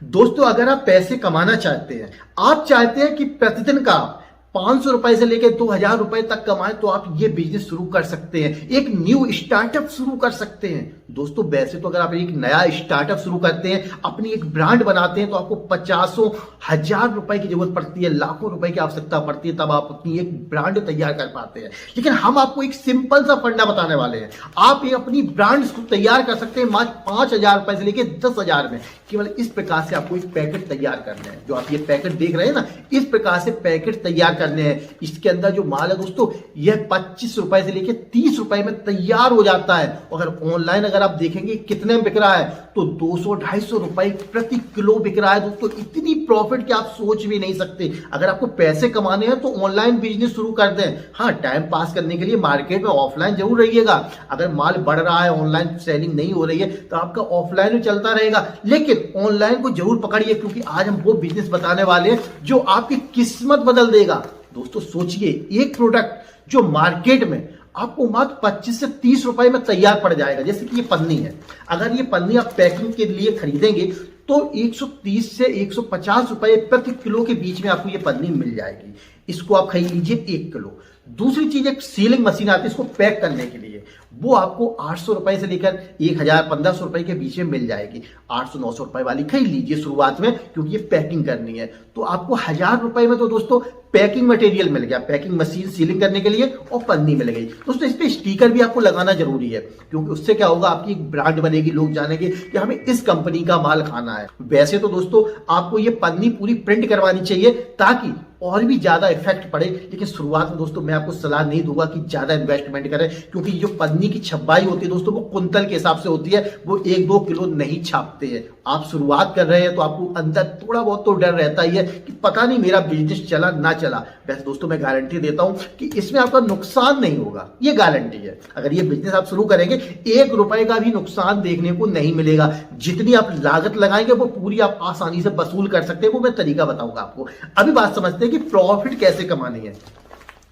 दोस्तों, अगर आप पैसे कमाना चाहते हैं, आप चाहते हैं कि प्रतिदिन का 500 रुपए से लेकर 2000 रुपए तक कमाएं, तो आप ये बिजनेस शुरू कर सकते हैं, एक न्यू स्टार्टअप शुरू कर सकते हैं। दोस्तों, वैसे तो अगर आप एक नया स्टार्टअप शुरू करते हैं, अपनी एक ब्रांड बनाते हैं, तो आपको 50 हजार रुपए की जरूरत पड़ती है, लाखों रुपए की आवश्यकता पड़ती है, तब आप अपनी एक ब्रांड तैयार कर पाते हैं। लेकिन हम आपको एक सिंपल सा फंडा बताने वाले हैं। आप ये अपनी ब्रांड तैयार कर सकते हैं मात्र 5000 रुपए से लेकर 10,000 में। केवल इस प्रकार से आपको एक पैकेट तैयार करना है। जो आप ये पैकेट देख रहे हैं ना, इस प्रकार से पैकेट तैयार करने हैं। इसके अंदर जो माल है दोस्तों, यह 25 रुपए से लेकर 30 रुपए में तैयार हो जाता है। अगर ऑनलाइन अगर आप देखेंगे कितने में बिक रहा है, तो 200-250 रुपए प्रति किलो बिक रहा है। दोस्तों, इतनी प्रॉफिट कि आप सोच भी नहीं सकते। अगर आपको पैसे कमाने हैं तो ऑनलाइन बिजनेस शुरू कर दें। हाँ, टाइम पास करने के लिए मार्केट में ऑफलाइन जरूर रहिएगा। अगर माल बढ़ रहा है, ऑनलाइन सेलिंग नहीं हो रही है, तो आपका ऑफलाइन में चलता रहेगा। लेकिन ऑनलाइन को जरूर पकड़िए, क्योंकि आज हम वो बिजनेस बताने वाले हैं जो आपकी किस्मत बदल देगा। दोस्तों, सोचिए, एक प्रोडक्ट जो मार्केट में आपको मात्र 25 से 30 रुपए में तैयार पड़ जाएगा। जैसे कि ये पन्नी है, अगर ये पन्नी आप पैकिंग के लिए खरीदेंगे तो 130 से 150 रुपए प्रति किलो के बीच में आपको ये पन्नी मिल जाएगी। इसको आप खरीद लीजिए 1 किलो। दूसरी चीज, एक सीलिंग मशीन आती है इसको पैक करने के लिए, वो आपको 800 रुपए से लेकर 1000-1500 रुपए के बीच में मिल जाएगी। 800-900 रुपए वाली खरीद लीजिए शुरुआत में, क्योंकि ये पैकिंग करनी है। तो आपको 1000 रुपए में तो दोस्तों पैकिंग मटेरियल मिल गया, पैकिंग मशीन सीलिंग करने के लिए, और पन्नी मिल गई। दोस्तों, इस पे स्टिकर भी आपको लगाना जरूरी है, क्योंकि उससे क्या होगा, आपकी एक ब्रांड बनेगी, लोग जानेंगे कि हमें इस कंपनी का माल खाना है। वैसे तो दोस्तों आपको ये पन्नी पूरी प्रिंट करवानी चाहिए, ताकि और भी ज्यादा इफेक्ट पड़े। लेकिन शुरुआत में दोस्तों मैं आपको सलाह नहीं दूंगा कि ज्यादा इन्वेस्टमेंट करें, क्योंकि जो पन्नी की छपाई होती है दोस्तों, वो कुंतल के हिसाब से होती है, वो 1-2 किलो नहीं छापते हैं। आप शुरुआत कर रहे हैं तो आपको अंदर थोड़ा बहुत तो डर रहता ही है कि पता नहीं मेरा बिजनेस चला ना चला। वैसे दोस्तों मैं गारंटी देता हूं कि इसमें आपका नुकसान नहीं होगा, ये गारंटी है। अगर ये बिजनेस आप शुरू करेंगे, 1 रुपए का भी नुकसान देखने को नहीं मिलेगा। जितनी आप लागत लगाएंगे वो पूरी आप आसानी से वसूल कर सकते हैं। वो मैं तरीका बताऊंगा आपको। अभी बात समझते हैं कि प्रॉफिट कैसे कमानी है।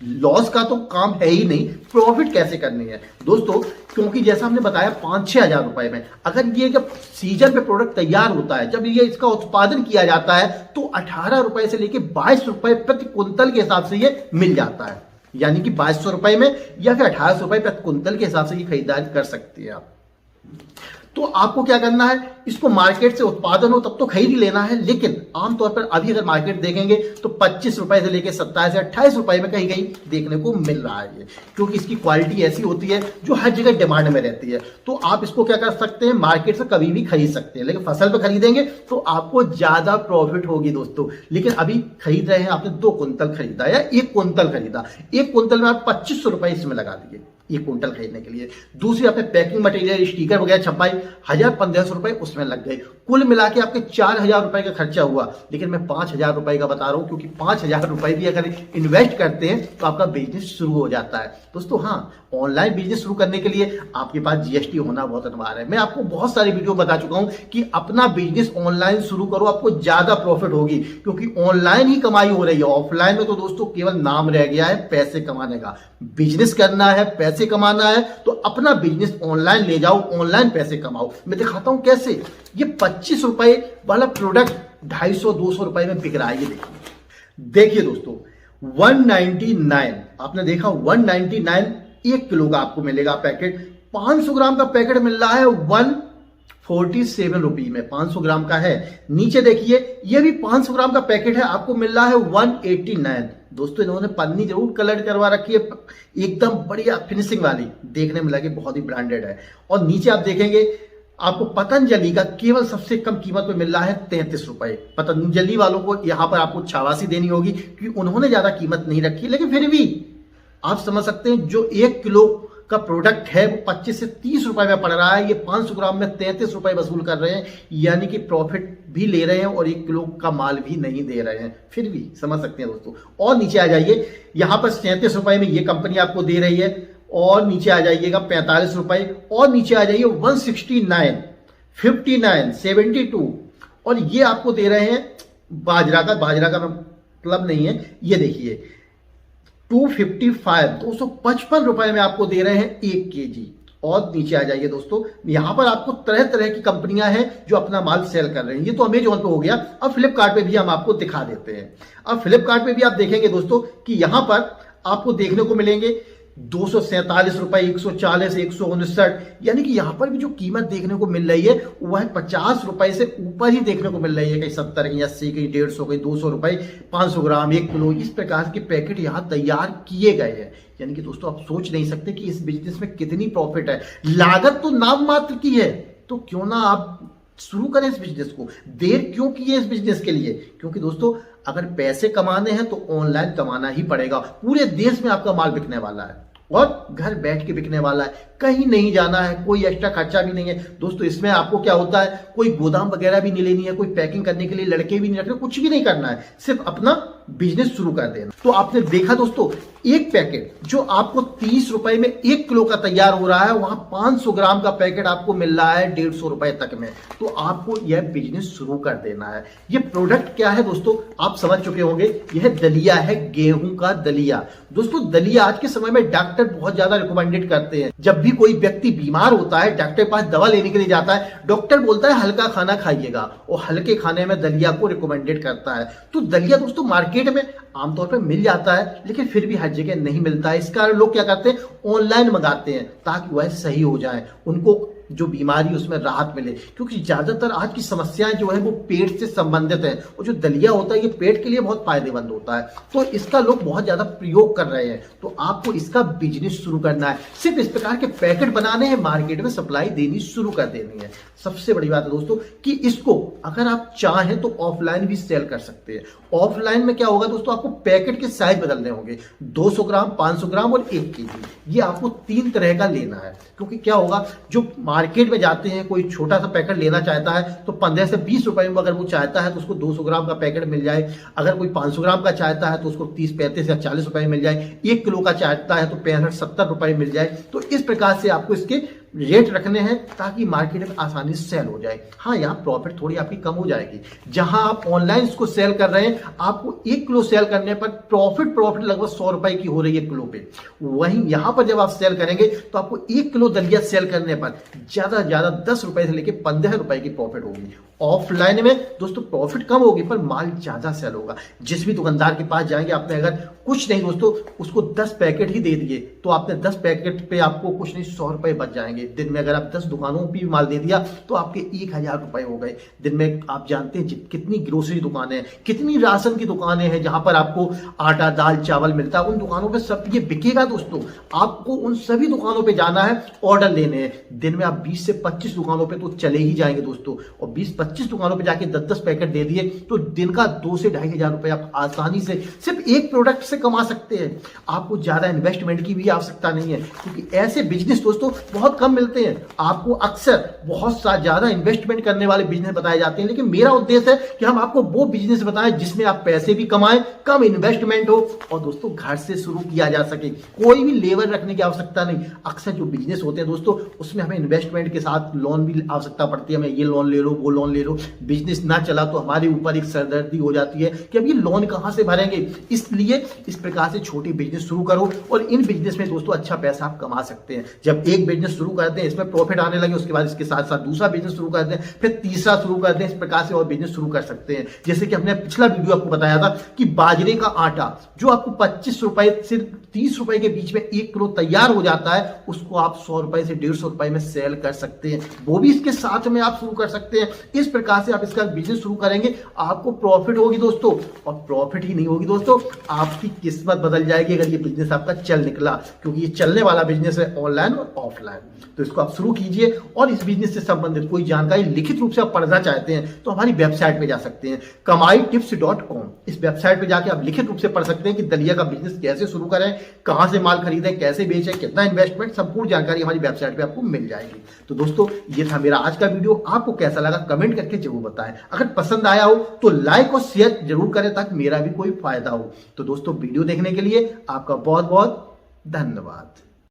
लॉस का तो काम है ही नहीं, प्रॉफिट कैसे करनी है दोस्तों। क्योंकि जैसा हमने बताया 5-6 हजार रुपए में, अगर ये जब सीजन पे प्रोडक्ट तैयार होता है, जब ये इसका उत्पादन किया जाता है, तो 18 रुपए से लेकर 22 रुपए प्रति कुंतल के हिसाब से ये मिल जाता है। यानी कि 2200 रुपए में या फिर 1800 रुपए प्रति कुंतल के हिसाब से ये खरीदारी कर सकती है आप। तो आपको क्या करना है, इसको मार्केट से उत्पादन हो तब तो खरीद ही लेना है। लेकिन आमतौर पर अभी अगर मार्केट देखेंगे तो 25 रुपए से लेकर 27 या 28 रुपए में कहीं कहीं देखने को मिल रहा है ये, क्योंकि इसकी क्वालिटी ऐसी होती है जो हर जगह डिमांड में रहती है। तो आप इसको क्या कर सकते हैं, मार्केट से कभी भी खरीद सकते हैं। लेकिन फसल पे खरीदेंगे तो आपको ज्यादा प्रॉफिट होगी दोस्तों। लेकिन अभी खरीद रहे हैं, आपने 2 कुंतल खरीदा या 1 कुंतल खरीदा, 1 कुंतल में आप 2500 रुपए इसमें लगा दिए 1 कुंटल खरीदने के लिए। दूसरी आपने पैकिंग मटेरियल, स्टिकर वगैरह छपाई, 1000-1500 रुपए उसमें लग गए। कुल मिला के आपके 4000 रुपए का खर्चा हुआ। लेकिन मैं 5000 रुपए का बता रहा हूं, क्योंकि 5000 रुपए भी अगर इन्वेस्ट करते हैं तो आपका बिजनेस शुरू हो जाता है। दोस्तों हाँ, ऑनलाइन बिजनेस शुरू करने के लिए आपके पास जीएसटी होना बहुत अनिवार्य है। मैं आपको बहुत सारी वीडियो बता चुका हूं कि अपना बिजनेस ऑनलाइन शुरू करो, आपको ज्यादा प्रॉफिट होगी, क्योंकि ऑनलाइन ही कमाई हो रही है। ऑफलाइन में तो दोस्तों केवल नाम रह गया है पैसे कमाने का। बिजनेस करना है, पैसे कमाना है, तो अपना बिजनेस ऑनलाइन ले जाओ, ऑनलाइन पैसे कमाओ। मैं दिखाता हूं कैसे। ये 25 रुपए वाला प्रोडक्ट 250-200 रुपए में बिक रहा है। ये देखिए दोस्तों, 199, आपने देखा 199 1 किलो का आपको मिलेगा पैकेट। 500 ग्राम का पैकेट मिल रहा है 147 रुपये में, 500 ग्राम का है। नीचे देखिए, ये भी 500 ग्राम का पैकेट है, आपको मिल रहा है 189। दोस्तों इन्होंने पन्नी जरूर कलर करवा रखी है, एकदम बढ़िया फिनिशिंग वाली, देखने में लगे बहुत ही ब्रांडेड है। और नीचे आप देखेंगे आपको पतंजलि का केवल सबसे कम कीमत पे मिल रहा है 33 रुपए। पतंजलि वालों को यहां पर आपको शाबाशी देनी होगी, क्योंकि उन्होंने ज्यादा कीमत नहीं रखी। लेकिन फिर भी आप समझ सकते हैं, जो 1 किलो का प्रोडक्ट है वो 25 से 30 रुपए में पड़ रहा है, ये 500 ग्राम में 33 रुपए वसूल कर रहे हैं। यानी कि प्रॉफिट भी ले रहे हैं और 1 किलो का माल भी नहीं दे रहे हैं। फिर भी समझ सकते हैं दोस्तों। और नीचे आ जाइए, यहां पर 37 रुपए में ये कंपनी आपको दे रही है। और नीचे आ जाइएगा 45 रुपए, और नीचे आ जाइए 169, 59, 72, और ये आपको दे रहे हैं बाजरा का मतलब नहीं है, ये देखिए 255, 255 रुपए में आपको दे रहे हैं 1 केजी। और नीचे आ जाइए दोस्तों, यहां पर आपको तरह तरह की कंपनियां हैं जो अपना माल सेल कर रहे हैं। ये तो अमेजोन पे हो गया, अब फ्लिपकार्ट पे भी हम आपको दिखा देते हैं। अब फ्लिपकार्ट पे भी आप देखेंगे दोस्तों कि यहां पर आपको देखने को मिलेंगे 247 रुपए, 140, 159, यानी कि यहां पर भी जो कीमत देखने को मिल रही है वह है 50 रुपए से ऊपर ही देखने को मिल रही है। कहीं 70, कहीं 80, कहीं 150, कहीं 200 रुपए, 500 ग्राम, 1 किलो, इस प्रकार के पैकेट यहां तैयार किए गए हैं। यानी कि दोस्तों आप सोच नहीं सकते कि इस बिजनेस में कितनी प्रॉफिट है। लागत तो नाम मात्र की है, तो क्यों ना आप शुरू करें इस बिजनेस को। देर क्यों की है इस बिजनेस के लिए? क्योंकि दोस्तों अगर पैसे कमाने हैं तो ऑनलाइन कमाना ही पड़ेगा। पूरे देश में आपका माल बिकने वाला है और घर बैठ के बिकने वाला है, कहीं नहीं जाना है, कोई एक्स्ट्रा खर्चा भी नहीं है। दोस्तों इसमें आपको क्या होता है, कोई गोदाम वगैरह भी नहीं लेनी है, कोई पैकिंग करने के लिए लड़के भी नहीं रखने, कुछ भी नहीं करना है, सिर्फ अपना बिजनेस शुरू कर देना। तो आपने देखा दोस्तों, एक पैकेट जो आपको 30 रुपए में 1 किलो का तैयार हो रहा है, वहां 500 ग्राम का पैकेट आपको मिल रहा है 150 रुपए तक में। तो आपको यह बिजनेस शुरू कर देना है। यह प्रोडक्ट क्या है दोस्तों, आप समझ चुके होंगे, यह दलिया है, गेहूं का दलिया। दोस्तों दलिया आज के समय में डॉक्टर बहुत ज्यादा रिकमेंडेड करते हैं। जब भी कोई व्यक्ति बीमार होता है, डॉक्टर के पास दवा लेने के लिए जाता है, डॉक्टर बोलता है हल्का खाना खाइएगा, और हल्के खाने में दलिया को रिकमेंडेड करता है। तो दलिया दोस्तों मार्केट में आमतौर पर मिल जाता है, लेकिन फिर भी हर जगह नहीं मिलता है। इस कारण लोग क्या करते हैं, ऑनलाइन मंगाते हैं ताकि वह सही हो जाए, उनको जो बीमारी उसमें राहत मिले। क्योंकि ज्यादातर आज की समस्याएं जो है वो पेट से संबंधित है, और जो दलिया होता है ये पेट के लिए बहुत फायदेमंद होता है। तो इसका लोग बहुत ज्यादा प्रयोग कर रहे हैं। तो आपको इसका बिजनेस शुरू करना है, सिर्फ इस प्रकार के पैकेट बनाने हैं, मार्केट में सप्लाई देनी शुरू कर देनी है। सबसे बड़ी बात है दोस्तों कि इसको अगर आप चाहें तो ऑफलाइन भी सेल कर सकते हैं। ऑफलाइन में क्या होगा दोस्तों, आपको पैकेट के साइज बदलने होंगे, 200 ग्राम, 500 ग्राम और 1 केजी। ये आपको 3 तरह का लेना है। क्योंकि क्या होगा, जो मार्केट में जाते हैं, कोई छोटा सा पैकेट लेना चाहता है तो 15 से 20 रुपए में अगर वो चाहता है तो उसको 200 ग्राम का पैकेट मिल जाए। अगर कोई 500 ग्राम का चाहता है तो उसको 30, 35 या 40 रुपए में मिल जाए। 1 किलो का चाहता है तो 65, 70 रुपए मिल जाए। तो इस प्रकार से आपको इसके रेट रखने हैं ताकि मार्केट में आसानी से सेल हो जाए। हाँ, यहाँ प्रॉफिट थोड़ी आपकी कम हो जाएगी। जहां आप ऑनलाइन इसको सेल कर रहे हैं, आपको 1 किलो सेल करने पर प्रॉफिट लगभग 100 रुपए की हो रही है किलो पे। वहीं यहां पर जब आप सेल करेंगे तो आपको 1 किलो दलिया सेल करने पर ज्यादा से ज्यादा 10 रुपए से लेकर 15 रुपए की प्रॉफिट होगी। ऑफलाइन में दोस्तों प्रॉफिट कम होगी पर माल ज्यादा सेल होगा। जिस भी दुकानदार के पास जाएंगे, आपने अगर कुछ नहीं दोस्तों उसको 10 पैकेट ही दे दिए तो आपने 10 पैकेट पे आपको कुछ नहीं 100 रुपए बच जाएंगे। दिन में अगर आप 10 दुकानों पे भी माल दे दिया तो आपके 1000 रुपए हो गए दिन में। आप जानते हैं कितनी ग्रोसरी दुकानें हैं, कितनी राशन की दुकानें हैं जहां पर आपको आटा, दाल, चावल मिलता है, उन दुकानों पे सब ये बिकेगा दोस्तों। आपको उन सभी दुकानों पे जाना है, ऑर्डर लेने हैं। दिन में आप 20 से 25 दुकानों पे तो चले ही जाएंगे दोस्तों, और 20-25 दुकानों पे जाके 10-10 पैकेट दे दिए तो दिन का 2 से 2500 रुपए आप आसानी से सिर्फ एक प्रोडक्ट से कमा सकते हैं। आपको ज्यादा इन्वेस्टमेंट की भी आवश्यकता नहीं है, क्योंकि ऐसे बिजनेस दोस्तों बहुत कम मिलते हैं। आपको अक्सर बहुत ज्यादा इन्वेस्टमेंट करने वाले बिजनेस बताए जाते हैं, लेकिन मेरा उद्देश्य है कि हम आपको वो बिजनेस बताएं जिसमें आप पैसे भी कमाएं, कम इन्वेस्टमेंट हो, और दोस्तों घर से शुरू किया जा सके। कोई भी लेबर रखने की आवश्यकता नहीं। अक्सर जो बिजनेस होते हैं दोस्तों उसमें हमें इन्वेस्टमेंट के साथ लोन भी आवश्यकता पड़ती है। हमें ये लोन ले लो, वो लोन ले लो। बिजनेस ना चला तो हमारे ऊपर एक सरदर्दी हो जाती है कि अब ये लोन कहां से भरेंगे। इसलिए इस प्रकार से छोटे बिजनेस शुरू करो, और इन बिजनेस में दोस्तों अच्छा पैसा आप कमा सकते हैं। जब एक बिजनेस शुरू करते हैं, इसमें प्रॉफिट आने लगे, उसके बाद इसके साथ साथ दूसरा बिजनेस शुरू करते हैं, फिर तीसरा शुरू करते हैं। इस प्रकार से और बिजनेस शुरू कर सकते हैं। जैसे कि हमने पिछला वीडियो आपको बताया था कि बाजरे का आटा जो आपको 25 रुपए से 30 रुपए के बीच में 1 किलो तैयार हो जाता है, उसको आप 100 रुपए से 150 रुपए में सेल कर सकते हैं। वो भी इसके साथ में आप शुरू कर सकते हैं। इस प्रकार से आप इसका बिजनेस शुरू करेंगे, आपको प्रॉफिट होगी दोस्तों। और प्रॉफिट ही नहीं होगी दोस्तों, आपकी किस्मत बदल जाएगी अगर ये बिजनेस आपका चल निकला, क्योंकि ये चलने वाला बिजनेस है ऑनलाइन और ऑफलाइन। तो इसको आप शुरू कीजिए, और इस बिजनेस से संबंधित कोई जानकारी लिखित रूप से आप पढ़ना चाहते हैं तो हमारी वेबसाइट पे जा सकते हैं, kamaitips.com। इस वेबसाइट पे जाके आप लिखित रूप से पढ़ सकते हैं कि दलिया का बिजनेस कैसे शुरू करें, कहां से माल खरीदें, कैसे बेचें, कितना इन्वेस्टमेंट, संपूर्ण जानकारी हमारी वेबसाइट पे आपको मिल जाएगी। तो दोस्तों ये था मेरा आज का वीडियो। आपको कैसा लगा कमेंट करके जरूर बताएं। अगर पसंद आया हो तो लाइक और शेयर जरूर करें ताकि मेरा भी कोई फायदा हो। तो दोस्तों वीडियो देखने के लिए आपका बहुत बहुत धन्यवाद।